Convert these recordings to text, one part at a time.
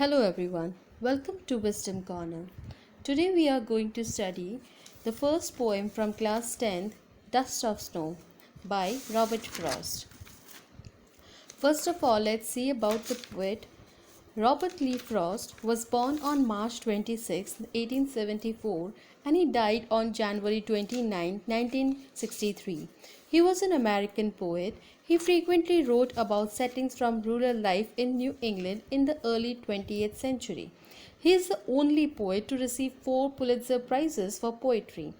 Hello everyone, welcome to Wisdom Corner. Today we are going to study the first poem from class 10th, Dust of Snow by Robert Frost. First of all, let's see about the poet. Robert Lee Frost was born on March 26, 1874 and he died on January 29, 1963. He was an American poet. He frequently wrote about settings from rural life in New England in the early 20th century. He is the only poet to receive 4 Pulitzer Prizes for poetry.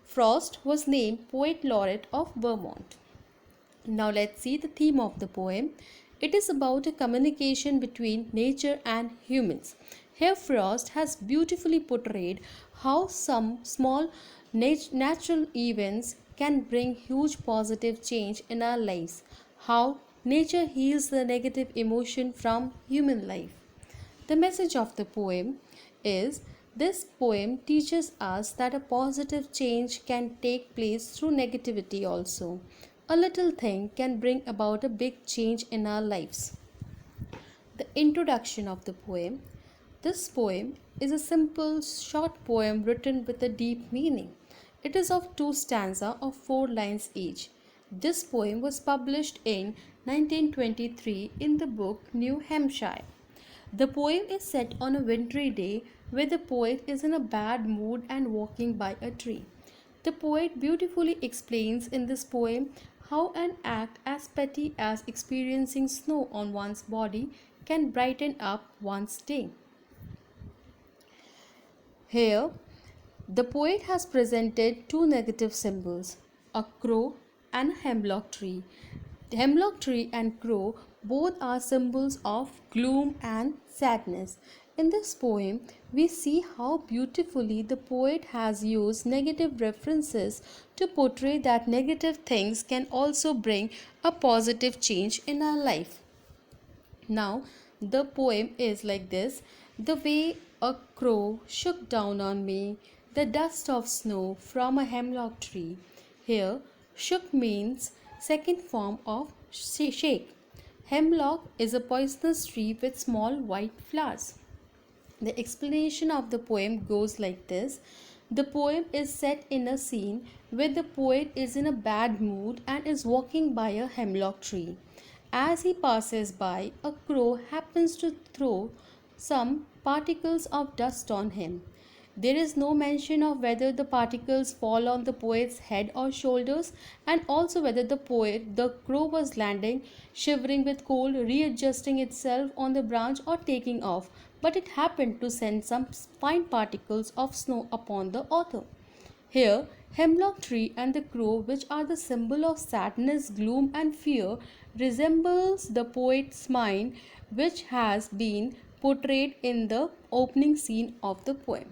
Frost was named Poet Laureate of Vermont. Now let's see the theme of the poem. It is about a communication between nature and humans. Here Frost has beautifully portrayed how some small natural events can bring huge positive change in our lives, how nature heals the negative emotion from human life. The message of the poem is this poem teaches us that a positive change can take place through negativity also. A little thing can bring about a big change in our lives. The introduction of the poem. This poem is a simple short poem written with a deep meaning. It is of 2 stanzas of 4 lines each. This poem was published in 1923 in the book New Hampshire. The poem is set on a wintry day where the poet is in a bad mood and walking by a tree. The poet beautifully explains in this poem how an act as petty as experiencing snow on one's body can brighten up one's day. Here, the poet has presented 2 negative symbols, a crow and a hemlock tree. The hemlock tree and crow both are symbols of gloom and sadness. In this poem, we see how beautifully the poet has used negative references to portray that negative things can also bring a positive change in our life. Now, the poem is like this. The way a crow shook down on me, the dust of snow from a hemlock tree. Here, shook means second form of shake. Hemlock is a poisonous tree with small white flowers. The explanation of the poem goes like this. The poem is set in a scene where the poet is in a bad mood and is walking by a hemlock tree. As he passes by, a crow happens to throw some particles of dust on him. There is no mention of whether the particles fall on the poet's head or shoulders, and also whether the crow was landing, shivering with cold, readjusting itself on the branch or taking off, but it happened to send some fine particles of snow upon the author. Here, hemlock tree and the crow, which are the symbol of sadness, gloom and fear, resembles the poet's mind, which has been portrayed in the opening scene of the poem.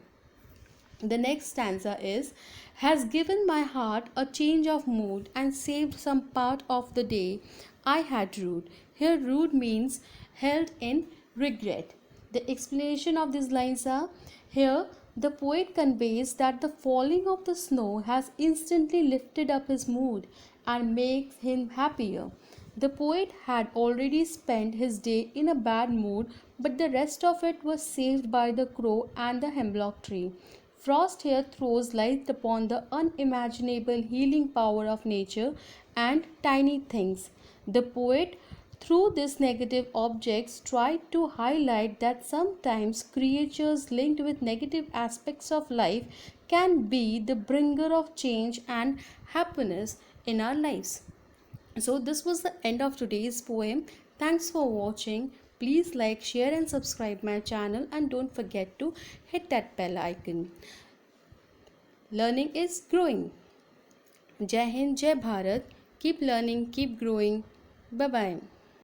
The next stanza is, has given my heart a change of mood and saved some part of the day I had rued. Here rued means held in regret. The explanation of these lines are, here the poet conveys that the falling of the snow has instantly lifted up his mood and makes him happier. The poet had already spent his day in a bad mood, but the rest of it was saved by the crow and the hemlock tree. Frost here throws light upon the unimaginable healing power of nature and tiny things. The poet, through these negative objects, tried to highlight that sometimes creatures linked with negative aspects of life can be the bringer of change and happiness in our lives. So this was the end of today's poem. Thanks for watching. Please like, share and subscribe my channel and don't forget to hit that bell icon. Learning is growing. Jai Hind, Jai Bharat. Keep learning, keep growing. Bye bye.